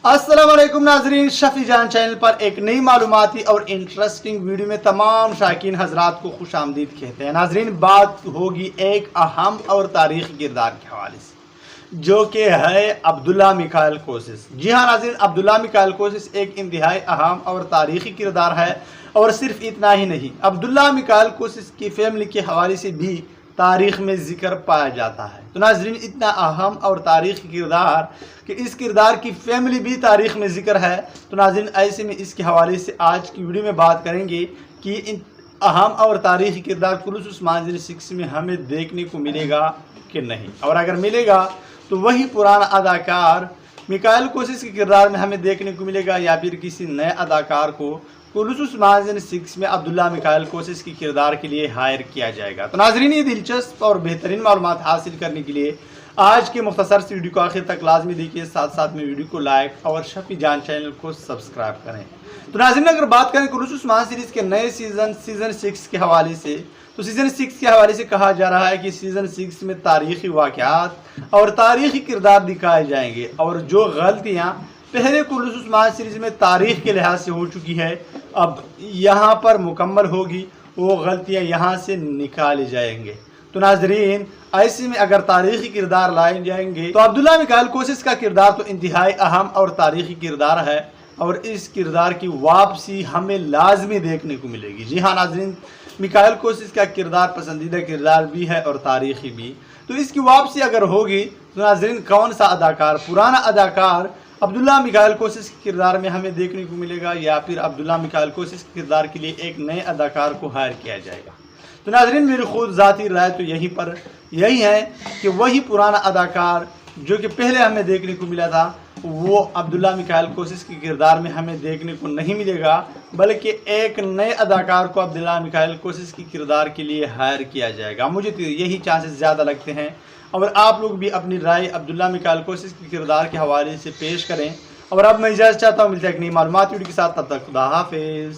अस्सलाम वालेकुम नाजरीन, शफी जान चैनल पर एक नई मालूमाती और इंटरेस्टिंग वीडियो में तमाम शायकीन हजरात को खुश आमदीद कहते हैं। नाजरीन, बात होगी एक अहम और तारीखी किरदार के हवाले से, जो कि है अब्दुल्ला मिकाइल कोसिस। जी हाँ नाजरीन, अब्दुल्ला मिकाइल कोसिस एक इंतहाई अहम और तारीखी किरदार है। और सिर्फ इतना ही नहीं, अब्दुल्ला मिकाइल कोसिस की फैमिली के हवाले से भी तारीख में जिक्र पाया जाता है। तो नाजरीन, इतना अहम और तारीखी किरदार कि इस किरदार की फैमिली भी तारीख में जिक्र है। तो नाजरीन, ऐसे में इसके हवाले से आज की वीडियो में बात करेंगे कि इन अहम और तारीखी किरदार कुलूस मंजिल 6 में हमें देखने को मिलेगा कि नहीं, और अगर मिलेगा तो वही पुराना अदाकार मिकाइल कोसिस के किरदार में हमें देखने को मिलेगा, या फिर किसी नए अदाकार को कुलूस मंजिल 6 में अब्दुल्ला मिकाइल कोसिस के किरदार के लिए हायर किया जाएगा। तो नाजरीन, ये दिलचस्प और बेहतरीन मालूमात हासिल करने के लिए आज के मुख्तसर से वीडियो को आखिर तक लाजमी देखिए, साथ साथ में वीडियो को लाइक और शफी जान चैनल को सब्सक्राइब करें। तो नाज़रीन, अगर बात करें कुलूस मंजिल सीरीज़ के नए सीज़न 6 के हवाले से, तो सीज़न 6 के हवाले से कहा जा रहा है कि सीज़न 6 में तारीखी वाक़यात और तारीखी किरदार दिखाए जाएंगे, और जो गलतियाँ पहले कुलूस मंजिल सीरीज़ में तारीख के लिहाज से हो चुकी है, अब यहाँ पर मुकम्मल होगी, वो गलतियाँ यहाँ से निकाले जाएंगे। तो नाजरीन, ऐसे में अगर तारीखी किरदार लाए जाएंगे तो अब्दुल्ला मिकाइल कोसिस का किरदार तो इंतहाई अहम और तारीखी किरदार है, और इस किरदार की वापसी हमें लाजमी देखने को मिलेगी। जी हाँ नाजरीन, मिकाइल कोसिस का किरदार पसंदीदा किरदार भी है और तारीखी भी। तो इसकी वापसी अगर होगी तो नाजरीन, कौन सा अदाकार, पुराना अदाकार अब्दुल्ला मिकाइल कोसिस के किरदार में हमें देखने को मिलेगा, या फिर अब्दुल्ला मिकाइल कोसिस के किरदार के लिए एक नए अदाकार को हायर किया जाएगा। तो नाजरीन, मेरी खुद ज़ाती राय तो यही है कि वही पुराना अदाकार जो कि पहले हमें देखने को मिला था, वो अब्दुल्ला मिकाइल कोसिस के किरदार में हमें देखने को नहीं मिलेगा, बल्कि एक नए अदाकार को अब्दुल्ला मिकाइल कोसिस के किरदार के लिए हायर किया जाएगा। मुझे तो यही चांसेस ज़्यादा लगते हैं, और आप लोग भी अपनी राय अब्दुल्ला मिकाइल कोसिस के किरदार के हवाले से पेश करें। और अब मैं इजाज़त चाहता हूँ, मिलता है एक नई मालूमाती वीडियो के साथ, तब तक खुदा हाफिज़।